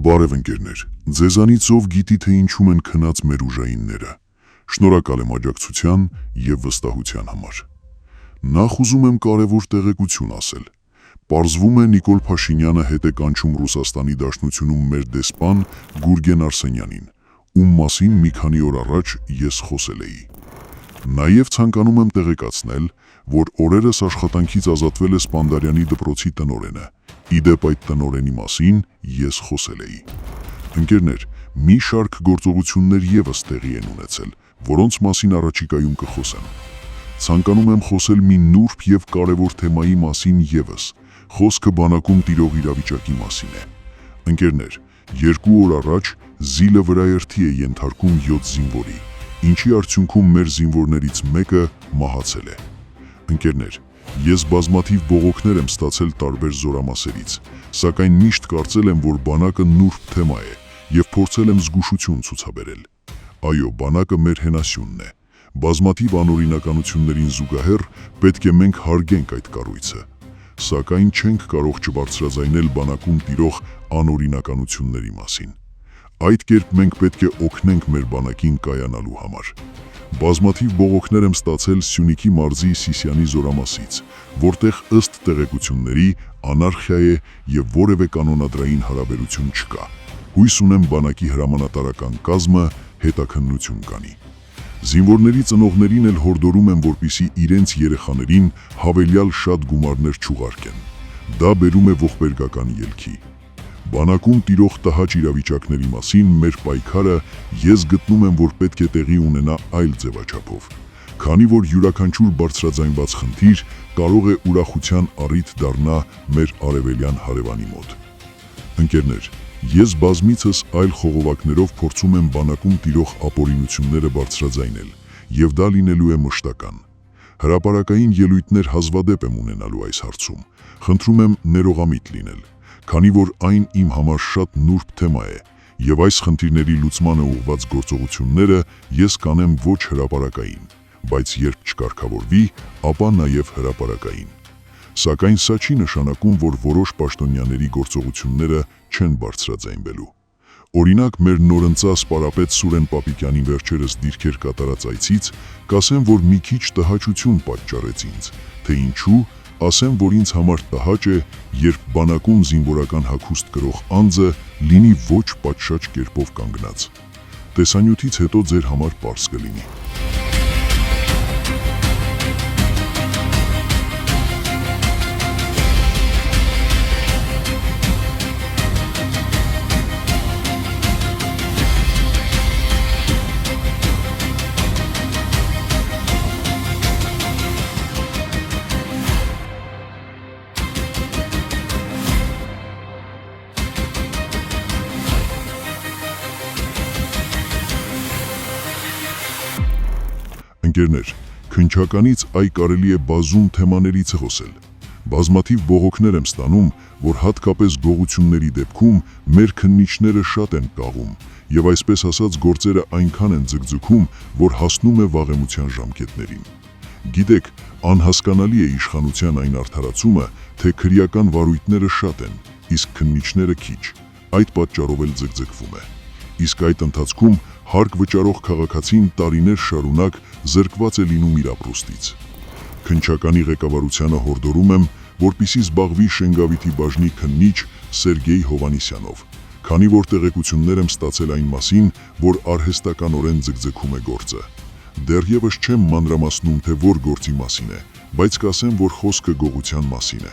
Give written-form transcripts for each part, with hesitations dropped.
Բարև ընկերներ, ձեզանից ով գիտի թե ինչում են քնած մեր ուժայինները։ Շնորհակալ եմ աջակցության եւ վստահության համար։ Նախ ուզում եմ կարևոր տեղեկություն ասել։ Պարզվում է Նիկոլ Փաշինյանը հետ է կանչում Ռուսաստանի Դաշնությունում մեր դեսպան Գուրգեն Արսենյանին, ում մասին մի քանի օր առաջ ես խոսել էի։ Նաև ցանկանում եմ տեղեկացնել, որ օրերս աշխատանքից ազատվել է Սպանդարյանի դպրոցի տնօրենը։ Իդեպ այդ տնօրենի մասին ես խոսել էի։ Ընկերներ, մի շարք գործողություններ ևս տեղի են ունեցել, որոնց մասին առաջիկայում կխոսեմ։ Ցանկանում եմ խոսել մի նուրբ եւ կարևոր թեմայի մասին ևս։ Խոսքը բանակում տիրող իրավիճակի մասին է։ Ընկերներ, 2 օր առաջ ԶԻԼ-ը վրաերթի է ենթարկում 7 զինվորի, ինչի արդյունքում մեր զինվորներից մեկը մահացել է։ Ընկերներ, ես բազմաթիվ բողոքներ եմ ստացել տարբեր զորամասերից, սակայն միշտ կարծել եմ, որ բանակը նուրբ թեմա է եւ փորձել եմ զգուշություն ցուցաբերել։ Այո, բանակը մեր հենասյունն է։ Բազմաթիվ անօրինականություններին զուգահեռ պետք է մենք հարգենք այդ կառույցը, սակայն չենք կարող չբարձրաձայնել բանակում տիրող անօրինականությունների մասին։ Այդ կերպ մենք պետք է օգնենք մեր բանակին կայանալու համար։ Բազմաթիվ բողոքներ եմ ստացել Սյունիքի մարզի Սիսիանի զորամասից, որտեղ ըստ տեղեկությունների անարխիա է եւ որևէ կանոնադրային հարաբերություն չկա։ Հույս ունեմ բանակի հրամանատարական կազմը հետաքննություն կանի։ Զինվորների ծնողներին էլ հորդորում եմ, որպեսզի իրենց երեխաներին հավելյալ շատ գումարներ չուղարկեն։ Դա բերում է ողբերգական ելքի։ Բանակում տիրող տհաճ իրավիճակների մասին մեր պայքարը ես գտնում եմ, որ պետք է տեղի ունենա այլ ձևաչափով, քանի որ յուրաքանչյուր բարձրաձայնված խնդիր կարող է ուրախության առիթ դառնա մեր արևելյան հարևանի մոտ։ Ընկերներ, ես բազմիցս այլ խողովակներով փորձում եմ բանակում տիրող ապօրինությունները բարձրաձայնել, եւ դա լինելու է մշտական։ Հրապարակային ելույթներ հազվադեպ եմ ունենալու այս հարցում։ Խնդրում եմ ներողամիտ լինել, քանի որ այն իմ համար շատ նուրբ թեմա է, եւ այս խնդիրների լուծմանը ուղղված գործողությունները ես կանեմ ոչ հրապարակային, բայց երբ չկարգավորվի, ապա նաեւ հրապարակային։ Սակայն սա չի նշանակում, որ որոշ պաշտոնյաների գործողությունները չեն բարձրաձայնվելու։ Օրինակ, մեր նորընծա սպարապետ Սուրեն Պապիկյանի վերջերս դիրքեր կատարած այցից կասեմ, որ մի քիչ տհաճություն պատճառեց ինձ, թե ինչու, ասեմ, որ ինձ համար տհաճ է, երբ բանակում զինվորական հագուստ կրող անձը լինի ոչ պատշաճ կերպով կանգնած։ Տեսանյութից հետո ձեր համար պարզ կլինի։ Ընկերներ, քննչականից այ կարելի է բազում թեմաներից խոսել։ Բազմաթիվ բողոքներ եմ ստանում, որ հատկապես գողությունների դեպքում մեր քննիչները շատ են կաղում եւ այսպես ասած գործերը այնքան են ձգձգում, որ հասնում է վաղեմության ժամկետներին։ Գիտեք, անհասկանալի է իշխանության այն արդարացումը, թե քրեական վարույթները շատ են, իսկ քննիչները քիչ։ Այդ պատճառով էլ ձգձգվում է։ Իսկ այդ ընթացքում հարկ վճարող քաղաքացին տարիներ շարունակ զրկված է լինում իր ապրուստից։ Քննչականի ղեկավարությանը հորդորում եմ, որպեսզի զբաղվի Շենգավիթի բաժնի քննիչ Սերգեյ Հովանիսյանով, քանի որ տեղեկություններ եմ ստացել այն մասին, որ արհեստականորեն ձգձգում է գործը։ Դեռևս չեմ մանրամասնում, թե որ գործի մասին է, բայց կասեմ, որ խոսքը գողության մասին է։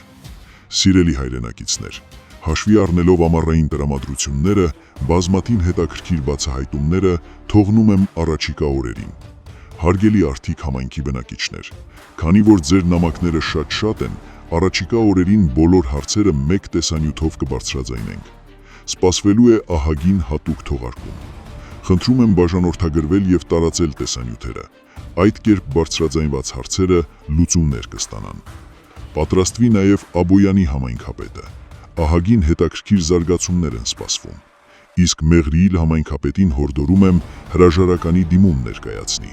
Սիրելի հայրենակիցներ, հաշվի առնելով ամառային տրամադրությունները, բազմաթիվ հետաքրքիր բացահայտումները թողնում եմ առաջիկա օրերին։ Հարգելի արդիկ համայնքի բնակիչներ, քանի որ ձեր նամակները շատ են, առաջիկա օրերին բոլոր հարցերը մեկ տեսանյութով կբարձրաձայնենք։ Սպասվելու է ահագին հատուկ թողարկում։ Խնդրում եմ բաժանորդագրվել եւ տարածել տեսանյութերը։ Այդ կերպ բարձրաձայնված հարցերը լուծումներ կստանան։ Պատրաստվի նաեւ Աբոյանի համայնքապետը։ Ահագին հետաքրքիր զարգացումներ են սպասվում։ Իսկ Մեղրիիլ համայնքապետին հորդորում եմ հրաժարականի դիմում ներկայացնի։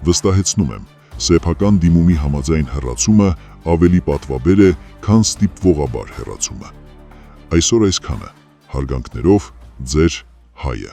Վստահեցնում եմ, սեփական դիմումի համաձայն հեռացումը ավելի պատվաբեր է, քան ստիպվողաբար հեռացումը։ Այսօր այսքանը, հարգանքներով ձեր հայը։